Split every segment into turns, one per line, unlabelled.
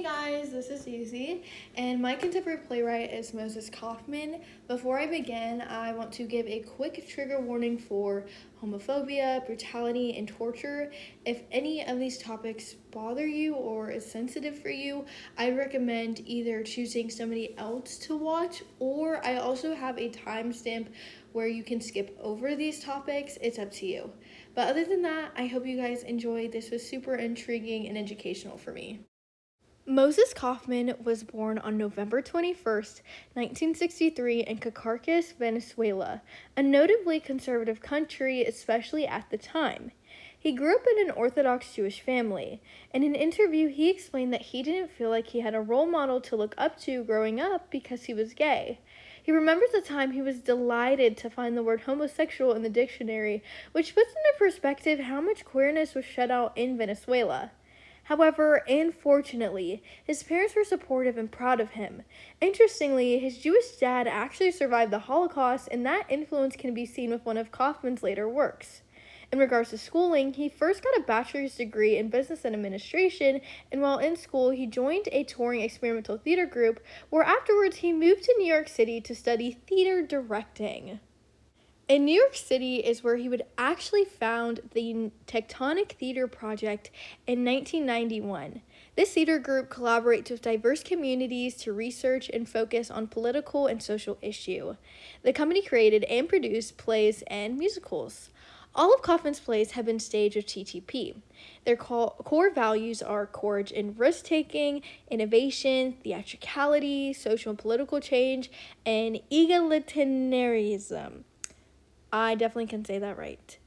guys, this is Easy, and my contemporary playwright is Moses Kaufman. Before I begin, I want to give a quick trigger warning for homophobia, brutality, and torture. If any of these topics bother you or is sensitive for you, I recommend either choosing somebody else to watch, or I also have a timestamp where you can skip over these topics. It's up to you. But other than that, I hope you guys enjoyed. This was super intriguing and educational for me. Moses Kaufman was born on November 21st, 1963 in Caracas, Venezuela, a notably conservative country, especially at the time. He grew up in an Orthodox Jewish family. In an interview, he explained that he didn't feel like he had a role model to look up to growing up because he was gay. He remembers the time he was delighted to find the word homosexual in the dictionary, which puts into perspective how much queerness was shut out in Venezuela. However, unfortunately, his parents were supportive and proud of him. Interestingly, his Jewish dad actually survived the Holocaust, and that influence can be seen with one of Kaufman's later works. In regards to schooling, he first got a bachelor's degree in business and administration, and while in school, he joined a touring experimental theater group, where afterwards he moved to New York City to study theater directing. In New York City is where he would actually found the Tectonic Theater Project in 1991. This theater group collaborates with diverse communities to research and focus on political and social issue. The company created and produced plays and musicals. All of Kaufman's plays have been staged with TTP. Their core values are courage and risk-taking, innovation, theatricality, social and political change, and egalitarianism. I definitely can say that right.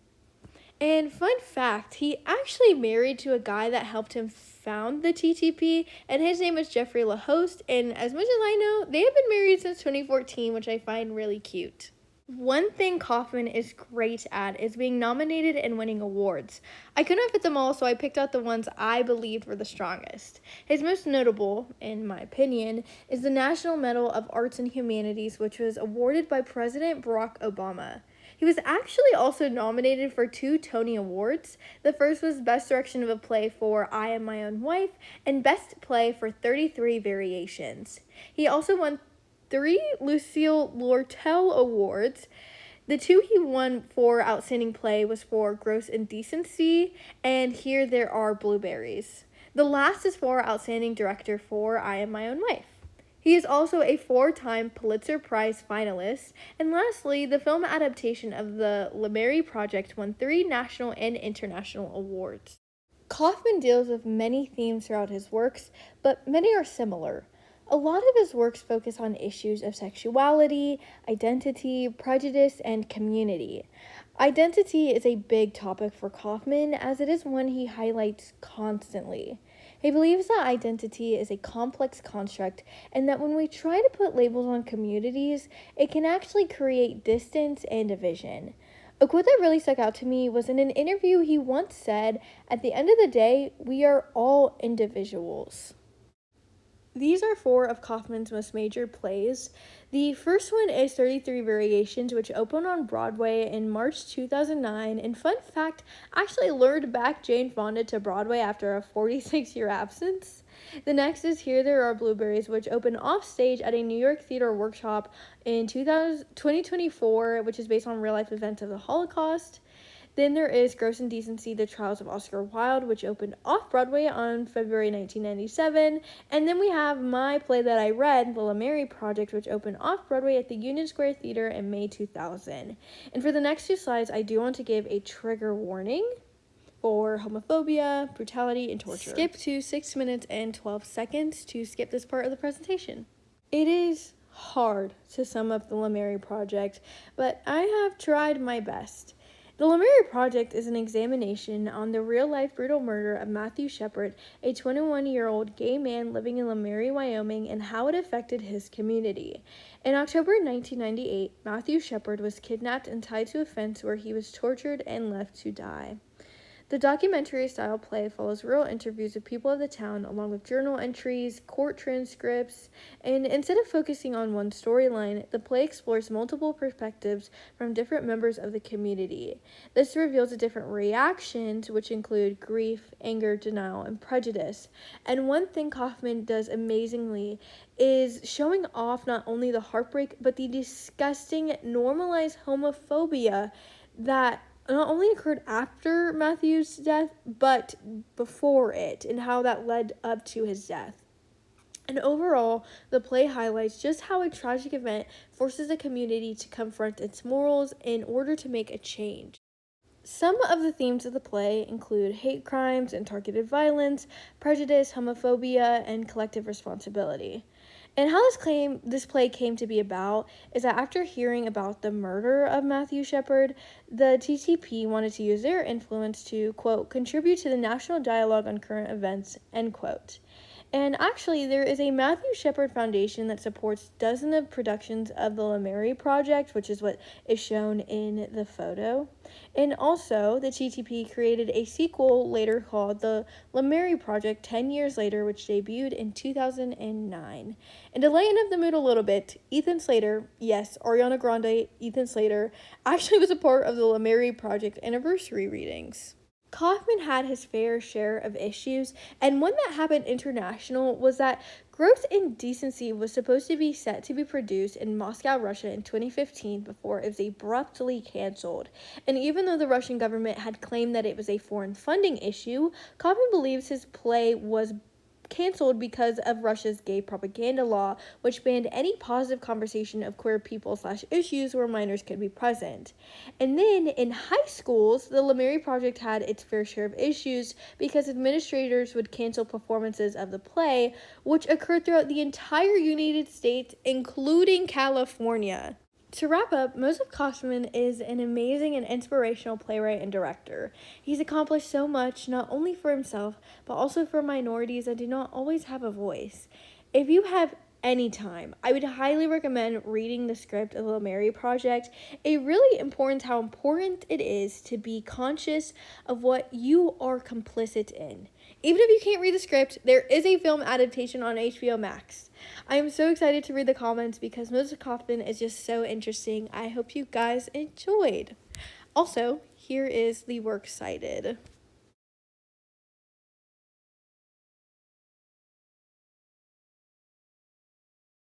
And fun fact, he actually married to a guy that helped him found the TTP, and his name is Jeffrey LaHoste, and as much as I know, they have been married since 2014, which I find really cute. One thing Kaufman is great at is being nominated and winning awards. I couldn't fit them all, so I picked out the ones I believed were the strongest. His most notable, in my opinion, is the National Medal of Arts and Humanities, which was awarded by President Barack Obama. He was actually also nominated for 2 Tony Awards. The first was Best Direction of a Play for I Am My Own Wife, and Best Play for 33 Variations. He also won 3 Lucille Lortel Awards. The 2 he won for Outstanding Play was for Gross Indecency, and Here There Are Blueberries. The last is for Outstanding Director for I Am My Own Wife. He is also a 4-time Pulitzer Prize finalist. And lastly, the film adaptation of the LeMary Project won 3 national and international awards. Kaufman deals with many themes throughout his works, but many are similar. A lot of his works focus on issues of sexuality, identity, prejudice, and community. Identity is a big topic for Kaufman, as it is one he highlights constantly. He believes that identity is a complex construct, and that when we try to put labels on communities, it can actually create distance and division. A quote that really stuck out to me was in an interview he once said, "At the end of the day, we are all individuals." These are 4 of Kaufman's most major plays. The first one is 33 Variations, which opened on Broadway in March 2009. And fun fact, actually lured back Jane Fonda to Broadway after a 46-year absence. The next is Here There Are Blueberries, which opened off stage at a New York theater workshop in 2024, which is based on real-life events of the Holocaust. Then there is Gross Indecency, The Trials of Oscar Wilde, which opened off-Broadway on February 1997. And then we have my play that I read, The LeMary Project, which opened off-Broadway at the Union Square Theater in May 2000. And for the next 2 slides, I do want to give a trigger warning for homophobia, brutality, and torture. Skip to 6 minutes and 12 seconds to skip this part of the presentation. It is hard to sum up the LeMary Project, but I have tried my best. The LeMary Project is an examination on the real-life brutal murder of Matthew Shepard, a 21-year-old gay man living in LeMary, Wyoming, and how it affected his community. In October 1998, Matthew Shepard was kidnapped and tied to a fence where he was tortured and left to die. The documentary-style play follows real interviews with people of the town, along with journal entries, court transcripts, and instead of focusing on one storyline, the play explores multiple perspectives from different members of the community. This reveals the different reactions, which include grief, anger, denial, and prejudice. And one thing Kaufman does amazingly is showing off not only the heartbreak, but the disgusting, normalized homophobia that not only occurred after Matthew's death, but before it, and how that led up to his death. And overall, the play highlights just how a tragic event forces a community to confront its morals in order to make a change. Some of the themes of the play include hate crimes and targeted violence, prejudice, homophobia, and collective responsibility. And how this play came to be about is that after hearing about the murder of Matthew Shepard, the TTP wanted to use their influence to, quote, contribute to the national dialogue on current events, end quote. And actually, there is a Matthew Shepard Foundation that supports dozens of productions of the LeMary Project, which is what is shown in the photo. And also, the TTP created a sequel later called the LeMary Project 10 years later, which debuted in 2009. And to lighten up the mood a little bit, Ethan Slater, yes, Ariana Grande, Ethan Slater, actually was a part of the LeMary Project anniversary readings. Kaufman had his fair share of issues, and one that happened international was that Gross Indecency was supposed to be set to be produced in Moscow, Russia in 2015 before it was abruptly canceled. And even though the Russian government had claimed that it was a foreign funding issue, Kaufman believes his play was canceled because of Russia's gay propaganda law, which banned any positive conversation of queer people/issues where minors could be present. And then in high schools, the LeMary Project had its fair share of issues because administrators would cancel performances of the play, which occurred throughout the entire United States, including California. To wrap up, Moses Kaufman is an amazing and inspirational playwright and director. He's accomplished so much, not only for himself, but also for minorities that do not always have a voice. If you have any time, I would highly recommend reading the script of the LeMary Project. It really important how important it is to be conscious of what you are complicit in. Even if you can't read the script, there is a film adaptation on HBO Max. I am so excited to read the comments because Moses Kaufman is just so interesting. I hope you guys enjoyed. Also, here is the works cited.